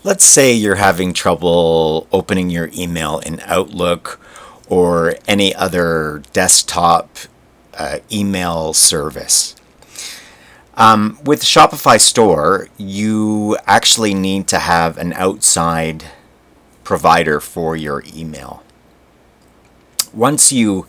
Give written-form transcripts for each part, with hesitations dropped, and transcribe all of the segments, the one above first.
Let's say you're having trouble opening your email in Outlook or any other desktop email service. With Shopify Store, you actually need to have an outside provider for your email. Once you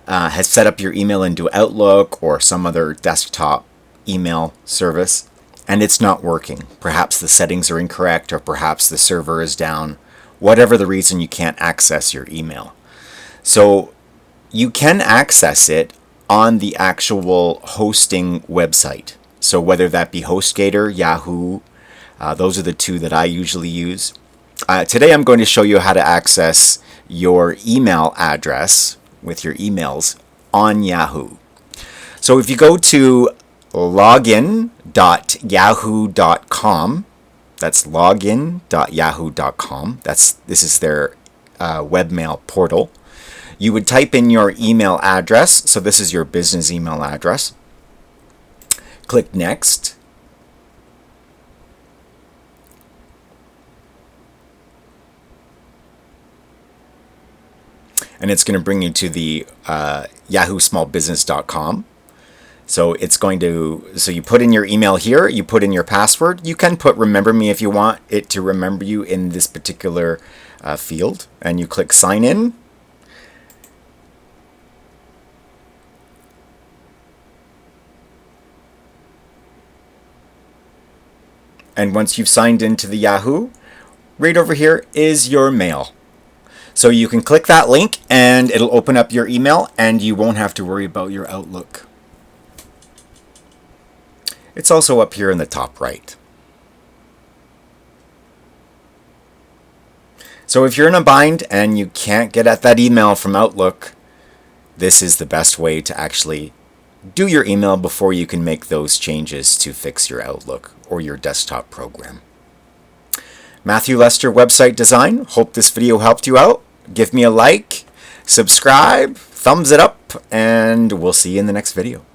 have set up your email into Outlook or some other desktop email service, and it's not working, perhaps the settings are incorrect or perhaps the server is down, whatever the reason, you can't access your email. So you can access it on the actual hosting website. So whether that be HostGator, Yahoo, those are the two that I usually use. Today I'm going to show you how to access your email address with your emails on Yahoo. So if you go to login.yahoo.com, that's login.yahoo.com, this is their webmail portal. You would type in your email address, so this is your business email address. Click Next. And it's going to bring you to the yahoosmallbusiness.com. So you put in your email here, you put in your password. You can put remember me if you want it to remember you in this particular field. And you click sign in. And once you've signed into the Yahoo, right over here is your mail. So you can click that link and it'll open up your email and you won't have to worry about your Outlook. It's also up here in the top right. So if you're in a bind and you can't get at that email from Outlook, this is the best way to actually do your email before you can make those changes to fix your Outlook or your desktop program. Matthew Lester, Website Design. Hope this video helped you out. Give me a like, subscribe, thumbs it up, and we'll see you in the next video.